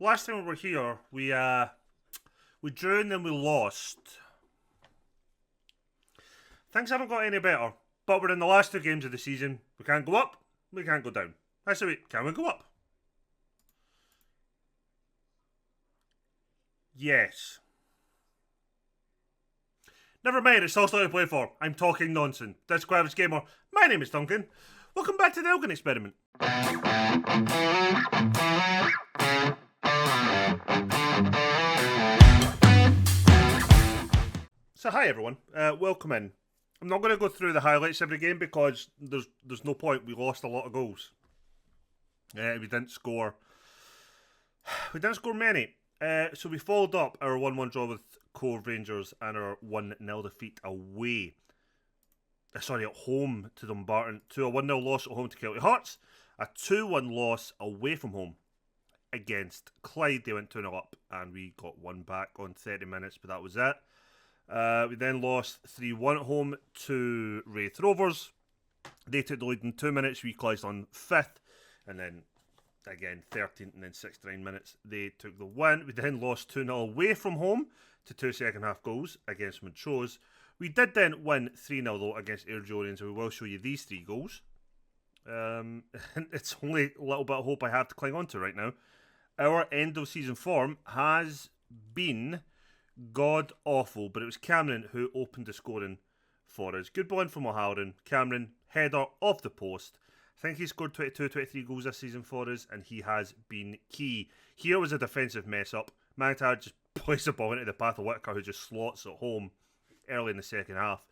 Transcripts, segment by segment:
Last time we were here, we drew and then we lost. Things haven't got any better, but we're in the last two games of the season. We can't go up, we can't go down. I say, wait, can we go up? Yes. Never mind, it's all starting to play for. I'm talking nonsense. That's Quavage Gamer. My name is Duncan. Welcome back to the Elgin Experiment. So hi everyone, welcome in. I'm not going to go through the highlights every game because there's no point. We lost a lot of goals. We didn't score. We didn't score many. So we followed up our 1-1 draw with Cove Rangers and our 1-0 defeat away. At home to Dumbarton. To a 1-0 loss at home to Kelty Hearts. A 2-1 loss away from home against Clyde. They went 2-0 up and we got one back on 30 minutes, but that was it. We then lost 3-1 at home to Wraith Rovers. They took the lead in 2 minutes. We equalised on 5th. And then, again, 13th and then 69 minutes. They took the win. We then lost 2-0 away from home to 2 second-half goals against Montrose. We did then win 3-0, though, against Elgin, so we will show you these 3 goals. It's only a little bit of hope I have to cling on to right now. Our end-of-season form has been god-awful, but it was Cameron who opened the scoring for us. Good ball in from O'Halloran. Cameron, header off the post. I think he scored 22, 23 goals this season for us, and he has been key. Here was a defensive mess-up. Magtar just placed the ball into the path of Whitaker, who just slots at home early in the second half.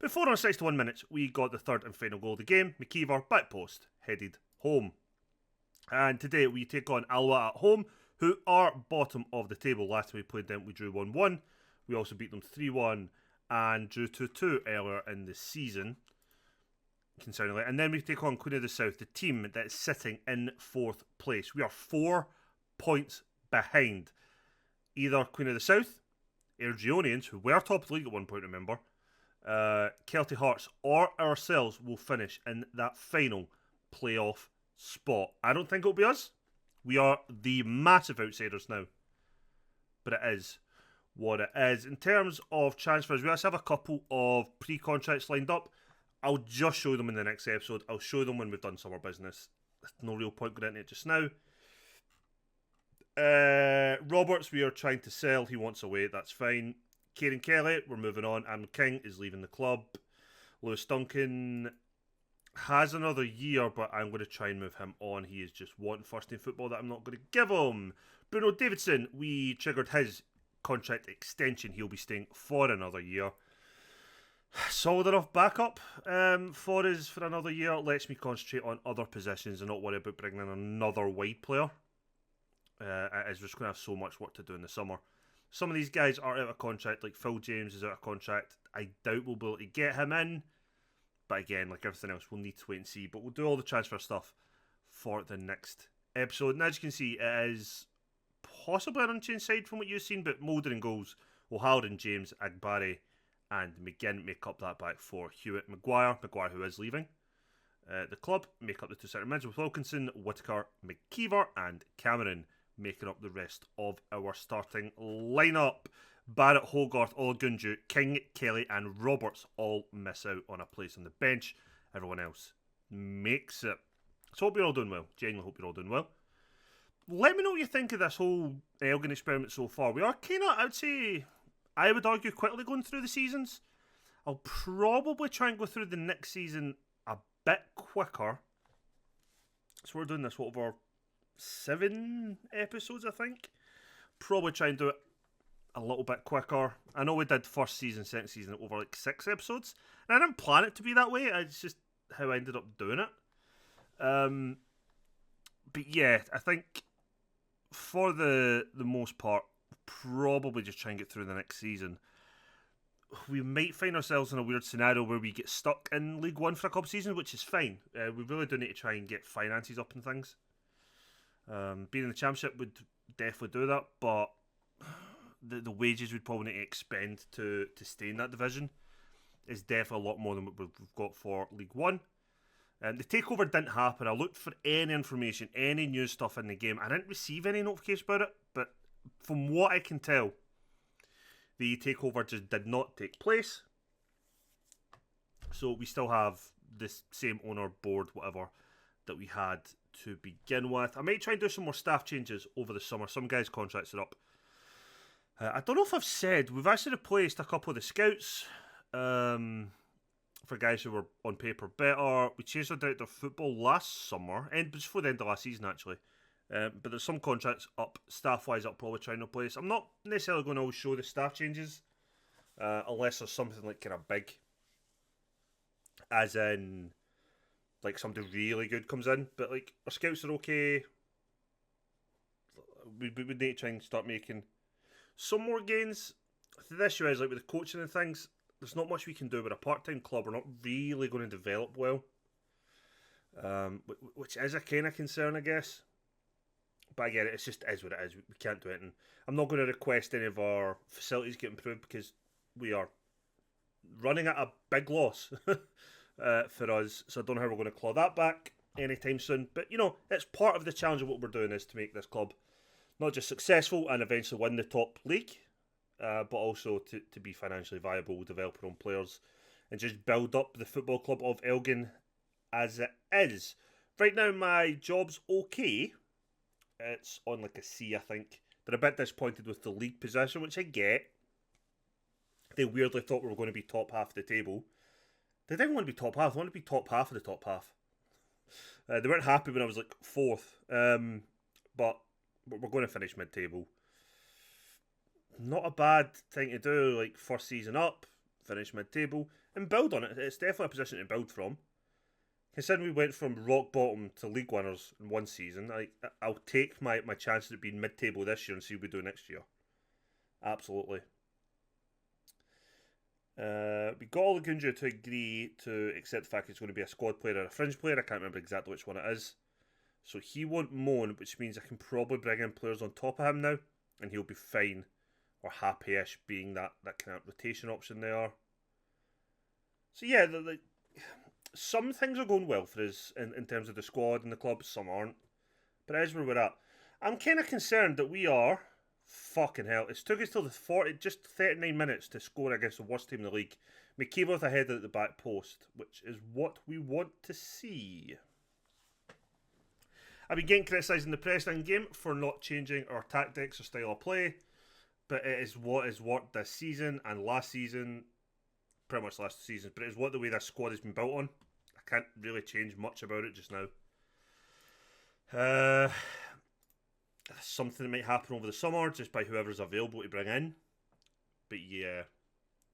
Before on 61 minutes, we got the third and final goal of the game. McKeever, back post, headed home. And today we take on Alwa at home, who are bottom of the table. Last time we played them, we drew 1-1. We also beat them 3-1 and drew 2-2 earlier in the season, concerningly. And then we take on Queen of the South, the team that is sitting in 4th place. We are 4 points behind either Queen of the South, Elginians, who were top of the league at one point, remember, Kelty Hearts, or ourselves will finish in that final playoff spot. I don't think it'll be us. We are the massive outsiders now. But it is what it is. In terms of transfers, we also have a couple of pre-contracts lined up. I'll just show them in the next episode. I'll show them when we've done summer business. There's no real point going into it just now. Roberts, we are trying to sell. He wants away. That's fine. Kieran Kelly, we're moving on. Adam King is leaving the club. Lewis Duncan has another year, but I'm going to try and move him on. He is just wanting first team football that I'm not going to give him. Bruno Davidson, we triggered his contract extension. He'll be staying for another year. Solid enough backup for us for another year. Lets me concentrate on other positions and not worry about bringing in another wide player. As we're just going to have so much work to do in the summer. Some of these guys are out of contract, like Phil James is out of contract. I doubt we'll be able to get him in. But again, like everything else, we'll need to wait and see. But we'll do all the transfer stuff for the next episode. And as you can see, it is possibly an unchanged side from what you've seen, but Mulder and goals, O'Halloran, James, Agbari, and McGinn make up that back four. Hewitt, Maguire who is leaving the club, make up the 2 centre mids with Wilkinson, Whitaker, McKeever, and Cameron making up the rest of our starting lineup. Barrett, Hogarth, Olagunju, King, Kelly, and Roberts all miss out on a place on the bench. Everyone else makes it. So hope you're all doing well. Genuinely hope you're all doing well. Let me know what you think of this whole Elgin experiment so far. We are kind of, I would argue, quickly going through the seasons. I'll probably try and go through the next season a bit quicker. So we're doing this, over 7 episodes, I think. Probably try and do it a little bit quicker. I know we did first season, second season over like 6 episodes. And I didn't plan it to be that way. It's just how I ended up doing it. But yeah, I think for the most part, probably just try and get through the next season. We might find ourselves in a weird scenario where we get stuck in League One for a couple of seasons, which is fine. We really do need to try and get finances up and things. Being in the Championship would definitely do that, but the wages we'd probably need to expend to stay in that division is definitely a lot more than what we've got for League One. The takeover didn't happen. I looked for any information, any news stuff in the game. I didn't receive any notification about it, but from what I can tell, the takeover just did not take place. So we still have this same owner, board, whatever, that we had to begin with. I might try and do some more staff changes over the summer. Some guys' contracts are up. I don't know if I've said, we've actually replaced a couple of the scouts for guys who were on paper better. We changed our director of football last summer, and before the end of last season actually. But there's some contracts up, staff-wise, I'll probably try and replace. I'm not necessarily going to always show the staff changes, unless there's something like kind of big. As in, like somebody really good comes in. But like, our scouts are okay. We would need to try and start making some more gains. The issue is, like with the coaching and things, there's not much we can do with a part-time club. We're not really going to develop well. Which is a kind of concern, I guess. But I get it, it's just is what it is. We can't do it. And I'm not going to request any of our facilities get improved because we are running at a big loss for us. So I don't know how we're going to claw that back anytime soon. But, you know, it's part of the challenge of what we're doing is to make this club not just successful and eventually win the top league, but also to be financially viable, develop our own players, and just build up the football club of Elgin as it is. Right now, my job's okay. It's on like a C, I think. They're a bit disappointed with the league position, which I get. They weirdly thought we were going to be top half of the table. They didn't want to be top half. They wanted to be top half of the top half. They weren't happy when I was like fourth. But we're going to finish mid-table. Not a bad thing to do, like first season up, finish mid-table, and build on it. It's definitely a position to build from. Considering we went from rock bottom to league winners in one season, I'll take my chances of being mid-table this year and see what we do next year. Absolutely. We got Olagunjo to agree to accept the fact he's going to be a squad player or a fringe player. I can't remember exactly which one it is. So he won't moan, which means I can probably bring in players on top of him now, and he'll be fine or happy-ish being that kind of rotation option there. So yeah, some things are going well for us in terms of the squad and the club, some aren't. But as where we're at, I'm kind of concerned that we are, fucking hell, it took us till just 39 minutes to score against the worst team in the league. McKeever with a header at the back post, which is what we want to see. I've been getting criticised in the press in game for not changing our tactics or style of play, but it is what has worked this season and last season, pretty much last season, but it is what the way this squad has been built on. I can't really change much about it just now. Something that might happen over the summer just by whoever's available to bring in. But yeah,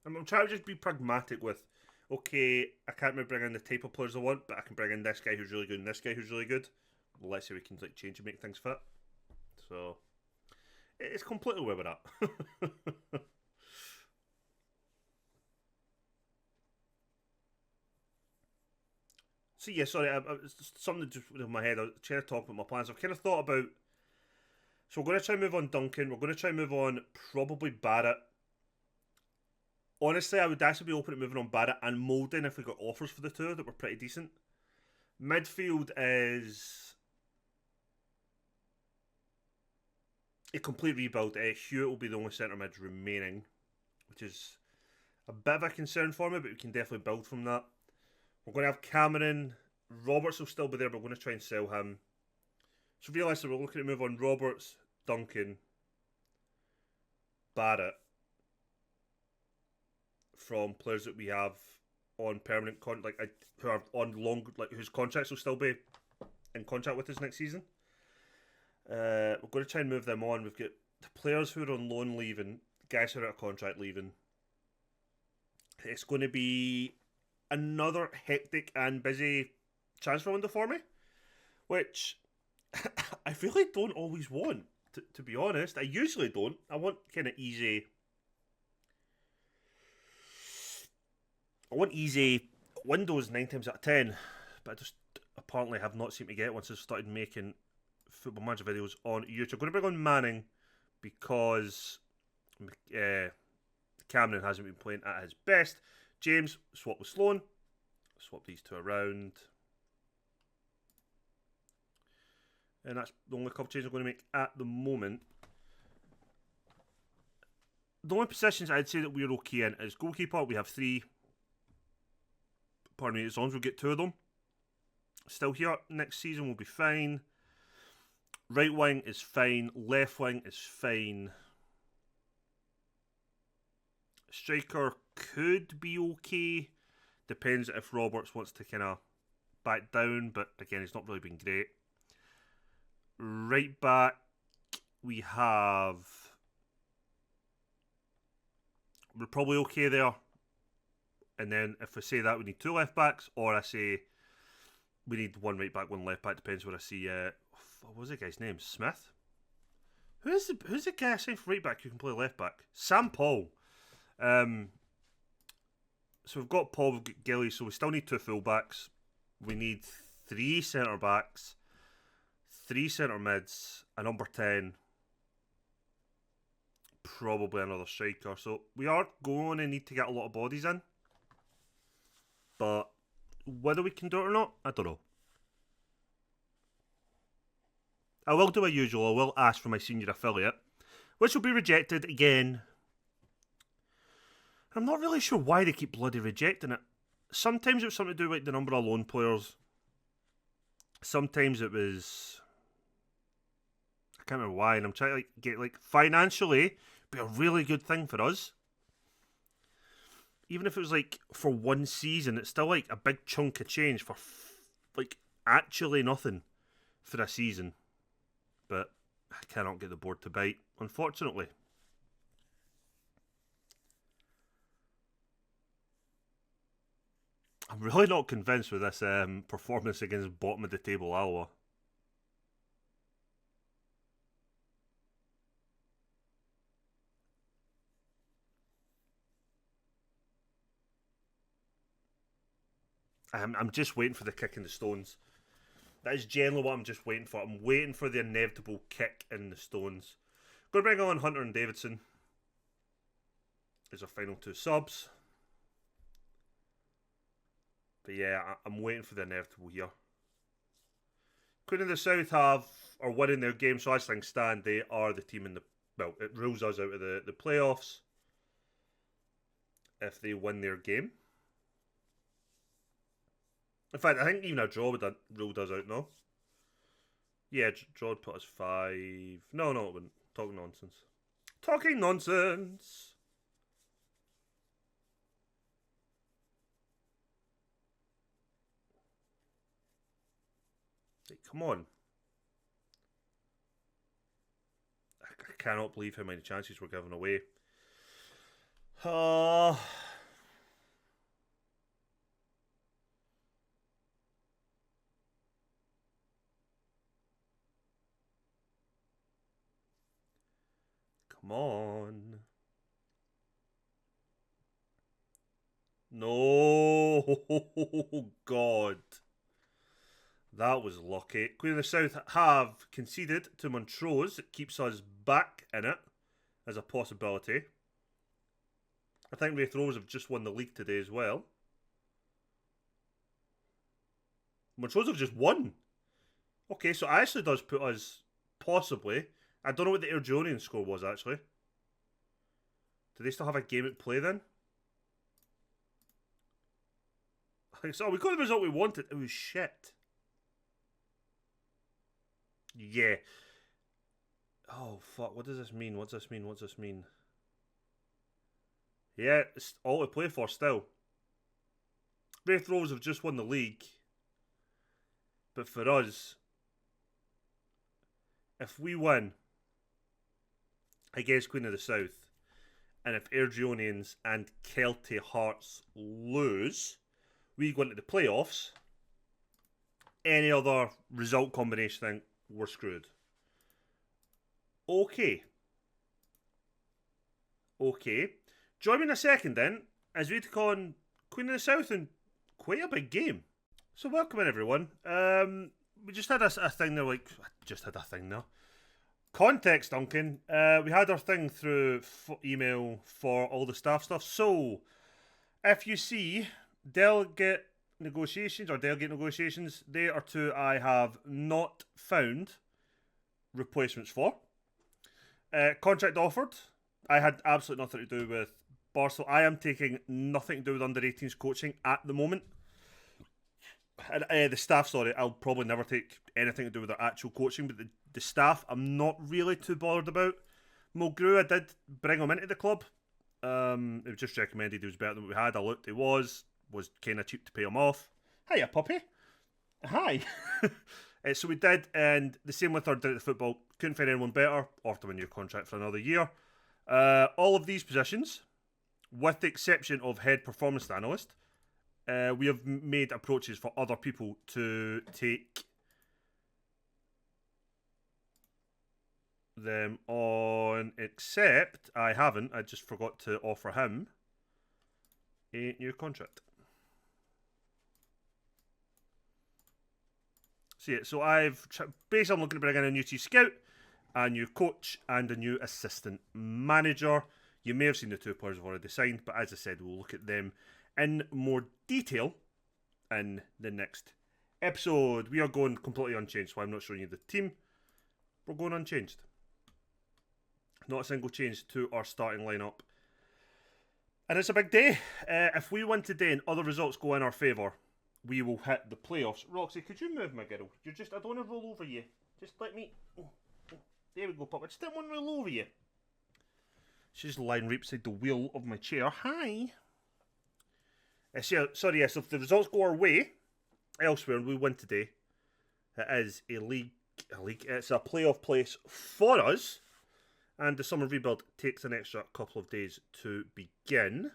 I'm trying to just be pragmatic with, okay, I can't maybe bring in the type of players I want, but I can bring in this guy who's really good and this guy who's really good. Let's see if we can like change and make things fit. So it's completely where we're at. So yeah, sorry, something just in my head. I was trying to talk about my plans. I've kind of thought about. So we're going to try and move on Duncan. We're going to try and move on probably Barrett. Honestly, I would actually be open to moving on Barrett and Molden if we got offers for the two that were pretty decent. Midfield is a complete rebuild. Hewitt will be the only centre mid remaining, which is a bit of a concern for me, but we can definitely build from that. We're going to have Cameron. Roberts will still be there, but we're going to try and sell him. So realistically, we're looking to move on Roberts, Duncan, Barrett from players that we have on permanent who are on long, whose contracts will still be in contract with us next season. We're going to try and move them on. We've got the players who are on loan leaving, guys who are out of contract leaving. It's going to be another hectic and busy transfer window for me, which I really don't always want, to be honest. I usually don't. I want kind of easy. I want easy windows 9 times out of 10, but I just apparently have not seemed to get it once I started making Football Manager videos on YouTube. I'm going to bring on Manning because Cameron hasn't been playing at his best. James, swap with Sloan. Swap these two around. And that's the only couple changes I'm going to make at the moment. The only positions I'd say that we're okay in is goalkeeper. We have 3. Pardon me, as long as we get 2 of them. Still here next season will be fine. Right wing is fine. Left wing is fine. Striker could be okay. Depends if Roberts wants to kind of back down, but again, he's not really been great. Right back, we have... We're probably okay there. And then if I say that, we need 2 left backs, or I say we need 1 right back, 1 left back. Depends where I see. What was the guy's name? Smith. Who's the guy I say for right back who can play left back? Sam Paul. So we've got Paul, we've got Gilly. So we still need 2 full backs. We need 3 centre backs, 3 centre mids, a number 10. Probably another striker. So we are going to need to get a lot of bodies in. But whether we can do it or not, I don't know. I will do a usual. I will ask for my senior affiliate, which will be rejected again. I'm not really sure why they keep bloody rejecting it. Sometimes it was something to do with the number of loan players. Sometimes it was... I can't remember why, and I'm trying to get financially be a really good thing for us. Even if it was for 1 season, it's still a big chunk of change for actually nothing for a season. But I cannot get the board to bite, unfortunately. I'm really not convinced with this performance against bottom of the table Alloa. I'm just waiting for the kick in the stones. That is generally what I'm just waiting for. I'm waiting for the inevitable kick in the stones. Going to bring on Hunter and Davidson as our final 2 subs. But yeah, I'm waiting for the inevitable here. Queen of the South are winning their game, so as things stand, they are the team in the... Well, it rules us out of the playoffs if they win their game. In fact, I think even a draw would have ruled us out, no? Yeah, draw would put us 5... No, it wouldn't. Talking nonsense. Talking nonsense! Hey, come on. I cannot believe how many chances we're giving away. Come on. No, God. That was lucky. Queen of the South have conceded to Montrose. It keeps us back in it as a possibility. I think Wraith Rose have just won the league today as well. Montrose have just won. Okay, so it actually does put us possibly... I don't know what the Elgin score was, actually. Do they still have a game at play then? So we got the result we wanted. It was shit. Yeah. Oh, fuck. What does this mean? What's this mean? What's this mean? Yeah, it's all to play for still. Wraith Rose have just won the league. But for us, if we win against Queen of the South, and if Ergionians and Kelty Hearts lose, we go into the playoffs. Any other result combination thing, we're screwed. Okay. Join me in a second then, as we take on Queen of the South in quite a big game. So welcome in everyone. We just had a thing there, Context, Duncan. We had our thing through email for all the staff stuff. So, if you see delegate negotiations, they are 2 I have not found replacements for. Contract offered. I had absolutely nothing to do with Barcelona. I am taking nothing to do with under-18s coaching at the moment. And, the staff, sorry, I'll probably never take anything to do with their actual coaching, but the staff I'm not really too bothered about. Mulgrew, I did bring him into the club. It was just recommended he was better than what we had. I looked, he was kind of cheap to pay him off. Hiya, puppy. Hi. So we did, and the same with our director of football. Couldn't find anyone better. Offered him a new contract for another year. All of these positions, with the exception of head performance analyst, we have made approaches for other people to take them on, except I haven't. I just forgot to offer him a new contract. So I've basically I'm looking to bring in a new chief scout, a new coach, and a new assistant manager. You may have seen the two players I've already signed, but as I said, we'll look at them in more detail in the next episode. We are going completely unchanged, so I'm not showing you the team. We're going unchanged. Not a single change to our starting lineup. And it's a big day. If we win today and other results go in our favour, we will hit the playoffs. Roxy, could you move, my girl? I don't want to roll over you. Just let me... There we go, Papa. Just don't want to roll over you. She's lying right beside the wheel of my chair. Hi. So if the results go our way elsewhere and we win today, it is a league. It's a playoff place for us. And the summer rebuild takes an extra couple of days to begin.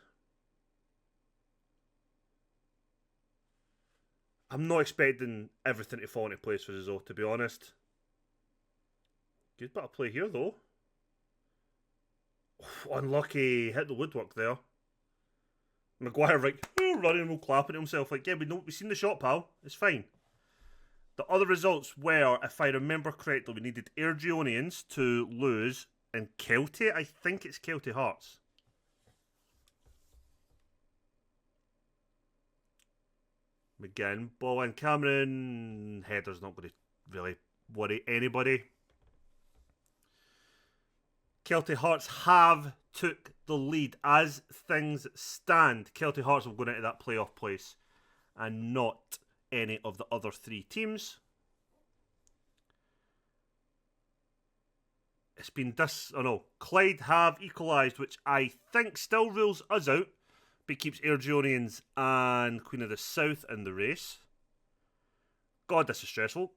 I'm not expecting everything to fall into place for us, though, to be honest. Good bit of play here, though. Unlucky. Hit the woodwork there. Maguire, running and clapping to himself. Like, yeah, we've seen the shot, pal. It's fine. The other results were, if I remember correctly, we needed Ergionians to lose, and Kelty. I think it's Kelty Hearts. McGinn, ball in. Cameron. Header's not going to really worry anybody. Kelty Hearts have took the lead. As things stand, Kelty Hearts will go into that playoff place and not any of the other three teams. It's been this... Oh no. Clyde have equalised, which I think still rules us out, but keeps Ergionians and Queen of the South in the race. God, this is stressful.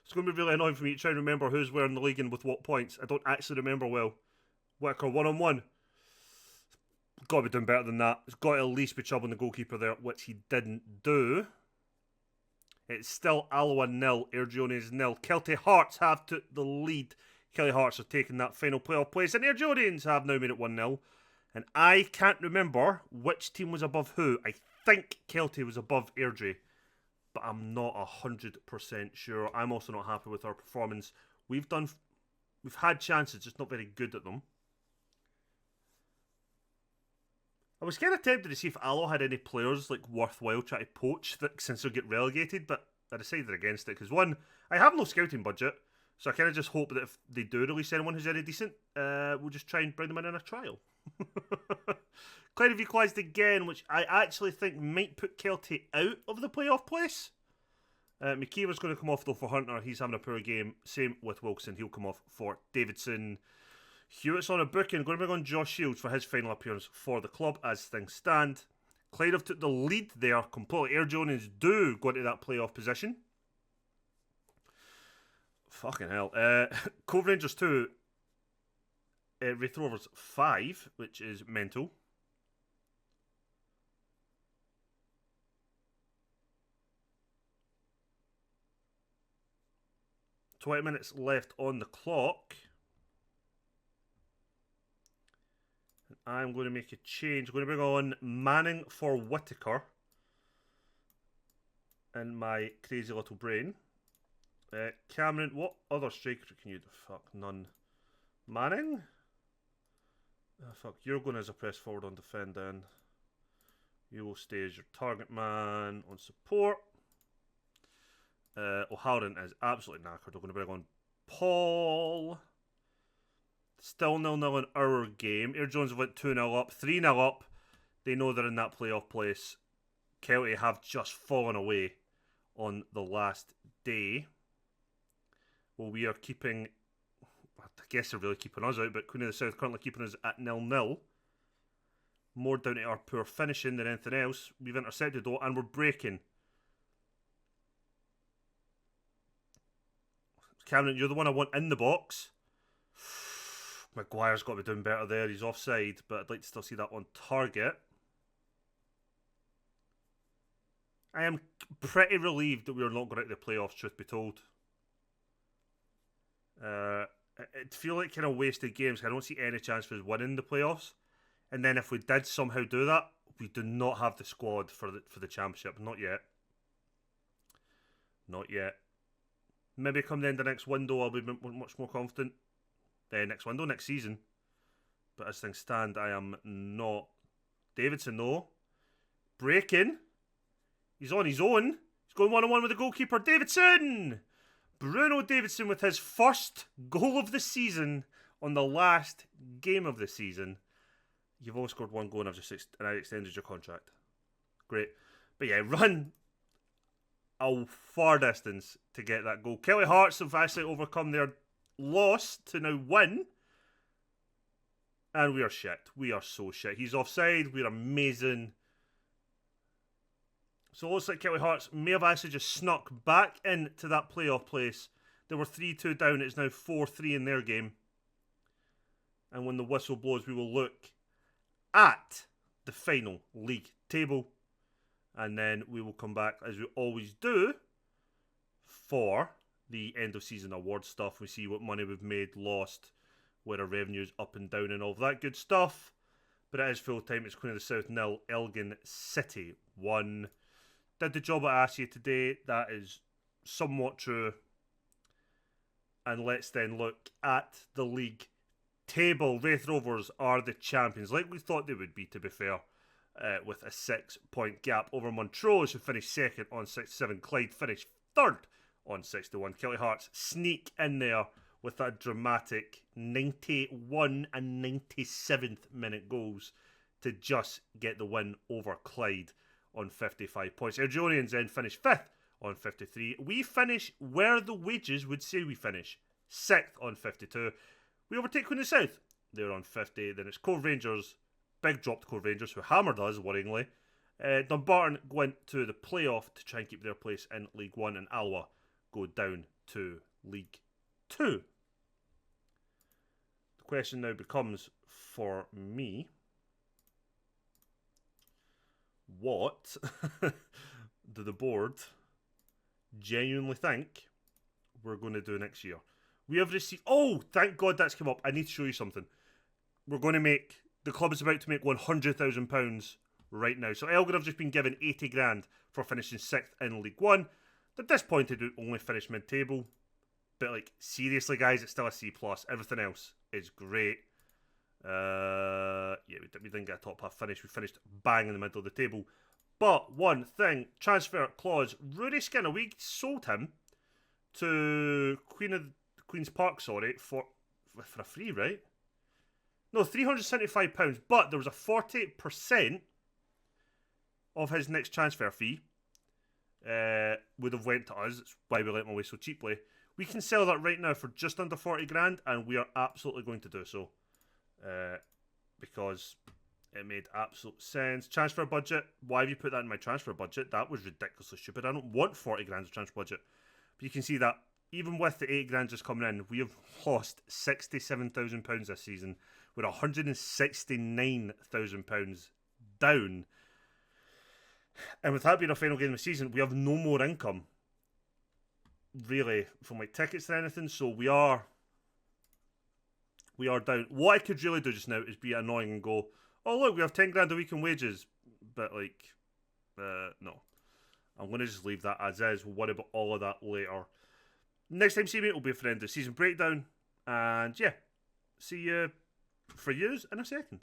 It's going to be really annoying for me to try and remember who's where in the league and with what points. I don't actually remember well. Whitaker 1-on-1. Got to be doing better than that. It's got to at least be troubling the goalkeeper there, which he didn't do. It's still Alloa 0, Ergionians 0. Kelty Hearts have took the lead. Kelty Hearts are taking that final playoff place, and Ergionians have now made it 1-0. And I can't remember which team was above who. I think Kelty was above Airdrie, but I'm not 100% sure. I'm also not happy with our performance. We've had chances, just not very good at them. I was kind of tempted to see if Allo had any players like worthwhile trying to poach since they'll get relegated, but I decided against it because one, I have no scouting budget, so I kind of just hope that if they do release anyone who's any decent, we'll just try and bring them in a trial. Clyde have equalised again, which I actually think might put Kelty out of the playoff place. McKeever's going to come off though for Hunter. He's having a poor game. Same with Wilson. He'll come off for Davidson. Hewitt's on a booking. Going to bring on Josh Shields for his final appearance for the club as things stand. Clyde have took the lead there completely. Ergionians do go into that playoff position. Fucking hell. Cove Rangers 2. Wraith Rovers 5, which is mental. $20 minutes left on the clock. I'm going to make a change. I'm going to bring on Manning for Whitaker. In my crazy little brain. Cameron, what other striker can you do? Fuck, none. Manning? Oh, fuck, you're going as a press forward on defend then. You will stay as your target man on support. O'Halloran is absolutely knackered. We're going to bring on Paul. Still 0-0 in our game. Air Jones went 2-0 up, 3-0 up. They know they're in that playoff place. Kelty have just fallen away on the last day. Well, we are keeping... I guess they're really keeping us out, but Queen of the South currently keeping us at 0-0. More down to our poor finishing than anything else. We've intercepted though, and we're breaking. Cameron, you're the one I want in the box. Maguire's got to be doing better there. He's offside, but I'd like to still see that on target. I am pretty relieved that we are not going out of the playoffs, truth be told. It feels like kind of wasted games. I don't see any chance for us winning the playoffs. And then if we did somehow do that, we do not have the squad for the championship. Not yet. Not yet. Maybe come the end of the next window, I'll be much more confident. Next window, next season. But as things stand, I am not. Davidson, though. Breaking. He's on his own. He's going one-on-one with the goalkeeper. Davidson! Bruno Davidson with his first goal of the season on the last game of the season. You've only scored one goal and I extended your contract. Great. But yeah, run a far distance to get that goal. Kelty Hearts have actually overcome their loss to now win. And we are shit. We are so shit. He's offside. We're amazing. So it looks like Kelty Hearts may have actually just snuck back into that playoff place. They were 3-2 down. It's now 4-3 in their game. And when the whistle blows, we will look at the final league table. And then we will come back, as we always do, for the end of season award stuff. We see what money we've made, lost, where our revenue's up and down and all that good stuff. But it is full time. It's Queen of the South 0, Elgin City 1. Did the job I asked you today. That is somewhat true. And let's then look at the league table. Wraith Rovers are the champions, like we thought they would be, to be fair. With a 6-point gap over Montrose, who finished second on 67. Clyde finished third on 61. Kelty Hearts sneak in there with that dramatic 91 and 97th minute goals to just get the win over Clyde on 55 points. Erjonians then finished 5th on 53. We finish where the wages would say we finish, 6th on 52. We overtake Queen of the South. They're on 50. Then it's Cove Rangers. Big drop to Cove Rangers, who hammered us, worryingly. Dumbarton went to the playoff to try and keep their place in League 1, and Alloa go down to League 2. The question now becomes, for me, what do the board genuinely think we're going to do next year? We have received... Oh, thank God that's come up. I need to show you something. We're going to make... The club is about to make £100,000 right now. So Elgin have just been given 80 grand for finishing 6th in League 1. They're disappointed to only finish mid-table. But, like, seriously, guys, it's still a C+. Everything else is great. Yeah, we didn't get a top half finish. We finished bang in the middle of the table. But one thing, transfer clause. Rory Skinner, we sold him to Queen's Park, for a free, right? No, £375, but there was a 40% of his next transfer fee would have went to us. That's why we let him away so cheaply. We can sell that right now for just under 40 grand, and we are absolutely going to do so. Because it made absolute sense. Transfer budget. Why have you put that in my transfer budget? That was ridiculously stupid. I don't want 40 grand of transfer budget. But you can see that even with the 8 grand just coming in, we have lost £67,000 this season. We're £169,000 down. And with that being our final game of the season, we have no more income, really, from like tickets or anything. So we are down. What I could really do just now is be annoying and go, oh look, we have 10 grand a week in wages. But like, no. I'm going to just leave that as is. We'll worry about all of that later. Next time you see me, it'll be for the end of the season breakdown. And yeah, See you for yous in a second.